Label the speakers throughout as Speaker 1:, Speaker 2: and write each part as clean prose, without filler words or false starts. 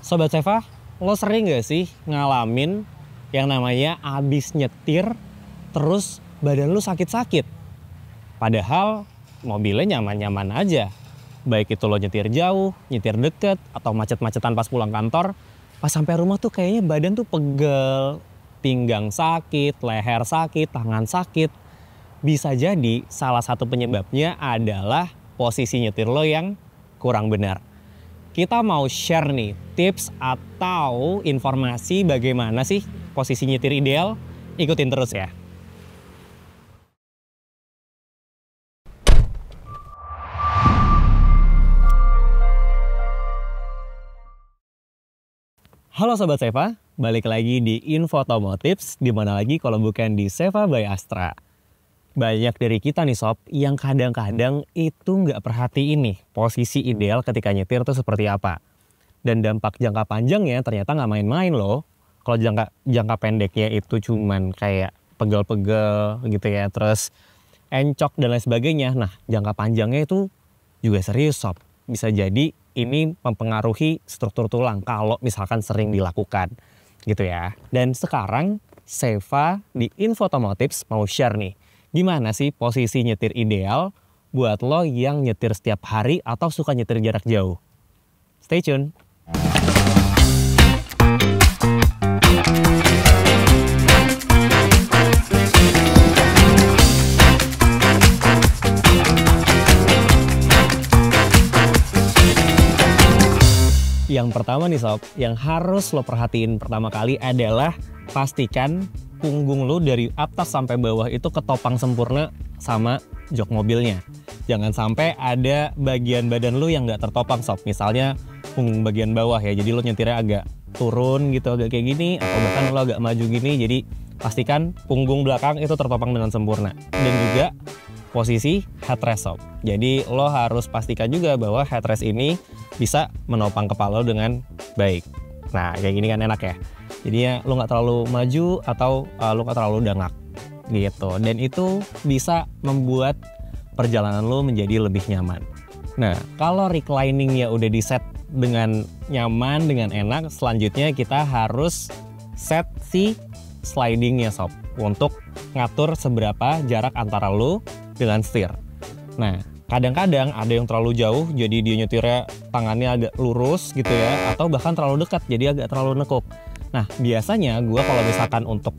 Speaker 1: Sobat Seva, lo sering gak sih ngalamin yang namanya abis nyetir terus badan lu sakit-sakit? Padahal mobilnya nyaman-nyaman aja. Baik itu lo nyetir jauh, nyetir deket, atau macet-macetan pas pulang kantor. Pas sampai rumah tuh kayaknya badan tuh pegel, pinggang sakit, leher sakit, tangan sakit. Bisa jadi salah satu penyebabnya adalah posisi nyetir lo yang kurang benar. Kita mau share nih tips atau informasi bagaimana sih posisi nyetir ideal. Ikutin terus ya. Halo Sobat Seva, balik lagi di Info Otomotives, dimana lagi kalau bukan di Seva by Astra. Banyak dari kita nih Sob, yang kadang-kadang itu nggak perhatiin nih posisi ideal ketika nyetir itu seperti apa. Dan dampak jangka panjangnya ternyata nggak main-main loh. Kalau jangka pendeknya itu cuman kayak pegel-pegel gitu ya, terus encok dan lain sebagainya. Nah, jangka panjangnya itu juga serius Sob. Bisa jadi ini mempengaruhi struktur tulang kalau misalkan sering dilakukan gitu ya. Dan sekarang Seva di Info Otomotives mau share nih, gimana sih posisi nyetir ideal buat lo yang nyetir setiap hari atau suka nyetir jarak jauh. Stay tune. Yang pertama nih Sob, yang harus lo perhatiin pertama kali adalah pastikan punggung lo dari atas sampai bawah itu ketopang sempurna sama jok mobilnya. Jangan sampai ada bagian badan lo yang nggak tertopang Sob. Misalnya punggung bagian bawah ya, jadi lo nyetirnya agak turun gitu, agak kayak gini, atau bahkan lo agak maju gini. Jadi pastikan punggung belakang itu tertopang dengan sempurna. Dan juga posisi headrest Sob. Jadi lo harus pastikan juga bahwa headrest ini bisa menopang kepala lo dengan baik. Nah kayak gini kan enak ya. Jadinya lo nggak terlalu maju atau lo nggak terlalu dangak gitu. Dan itu bisa membuat perjalanan lo menjadi lebih nyaman. Nah kalau recliningnya udah di set dengan nyaman, dengan enak, selanjutnya kita harus set si slidingnya Sob, untuk ngatur seberapa jarak antara lo dengan setir. Nah kadang-kadang ada yang terlalu jauh, jadi dia nyetirnya tangannya agak lurus gitu ya, atau bahkan terlalu dekat, jadi agak terlalu nekuk. Nah biasanya gue kalau misalkan untuk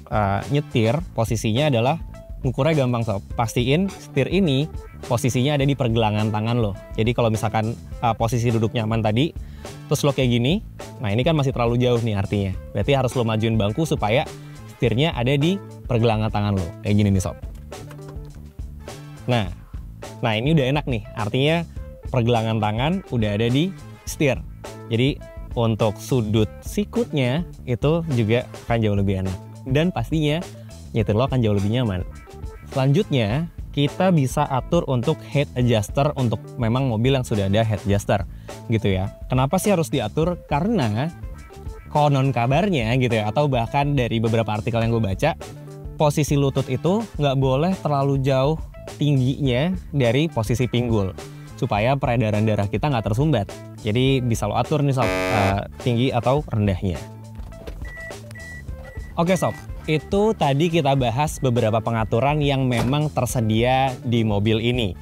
Speaker 1: nyetir, posisinya adalah ngukurnya gampang Sob. Pastiin setir ini posisinya ada di pergelangan tangan lo. Jadi kalau misalkan posisi duduk nyaman tadi, terus lo kayak gini, nah ini kan masih terlalu jauh nih artinya. Berarti harus lo majuin bangku supaya setirnya ada di pergelangan tangan lo. Kayak gini nih Sob. Nah ini udah enak nih, artinya pergelangan tangan udah ada di setir. Jadi untuk sudut sikutnya itu juga akan jauh lebih enak. Dan pastinya nyetir lo akan jauh lebih nyaman. Selanjutnya kita bisa atur untuk head adjuster untuk memang mobil yang sudah ada head adjuster gitu ya. Kenapa sih harus diatur? Karena konon kabarnya gitu ya, atau bahkan dari beberapa artikel yang gue baca, posisi lutut itu nggak boleh terlalu jauh tingginya dari posisi pinggul supaya peredaran darah kita nggak tersumbat. Jadi bisa lo atur nih Sob, tinggi atau rendahnya. Oke Sob, itu tadi kita bahas beberapa pengaturan yang memang tersedia di mobil ini.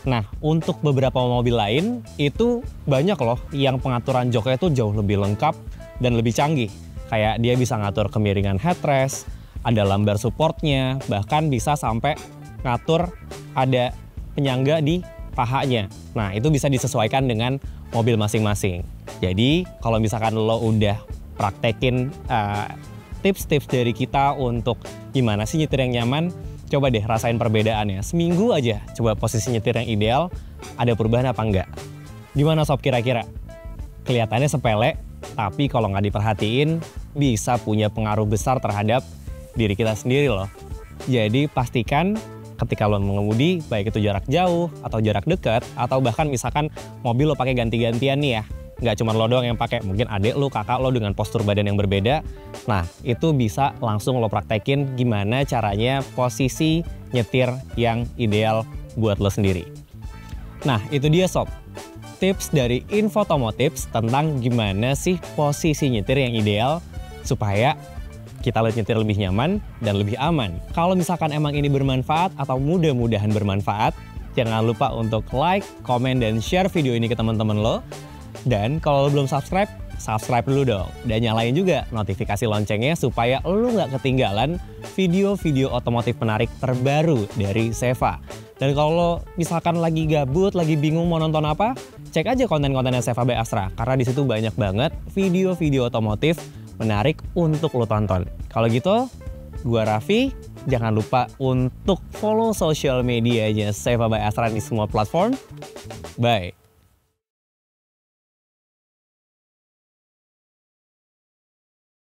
Speaker 1: Nah untuk beberapa mobil lain itu banyak loh yang pengaturan joknya itu jauh lebih lengkap dan lebih canggih. Kayak dia bisa ngatur kemiringan headrest, ada lumbar supportnya, bahkan bisa sampai ngatur ada penyangga di pahanya. Nah itu bisa disesuaikan dengan mobil masing-masing. Jadi kalau misalkan lo udah praktekin tips-tips dari kita untuk gimana sih nyetir yang nyaman, coba deh rasain perbedaannya. Seminggu aja coba posisi nyetir yang ideal, ada perubahan apa enggak. Gimana Sob kira-kira? Kelihatannya sepele, tapi kalau nggak diperhatiin bisa punya pengaruh besar terhadap diri kita sendiri loh. Jadi pastikan ketika lo mengemudi, baik itu jarak jauh atau jarak dekat, atau bahkan misalkan mobil lo pakai ganti-gantian nih ya, nggak cuma lo doang yang pakai, mungkin adik lo, kakak lo dengan postur badan yang berbeda. Nah itu bisa langsung lo praktekin gimana caranya posisi nyetir yang ideal buat lo sendiri. Nah itu dia Sob, tips dari Infotomotips tentang gimana sih posisi nyetir yang ideal supaya kita nyetir lebih nyaman dan lebih aman. Kalau misalkan emang ini bermanfaat atau mudah-mudahan bermanfaat, jangan lupa untuk like, komen, dan share video ini ke teman-teman lo. Dan kalau lo belum subscribe, subscribe dulu dong. Dan nyalain juga notifikasi loncengnya supaya lo nggak ketinggalan video-video otomotif menarik terbaru dari Seva. Dan kalau lo misalkan lagi gabut, lagi bingung mau nonton apa, cek aja konten-kontennya Seva by Astra. Karena di situ banyak banget video-video otomotif menarik untuk lo tonton. Kalau gitu, gua Raffi. Jangan lupa untuk follow sosial medianya Seva by Astra di semua platform. Bye.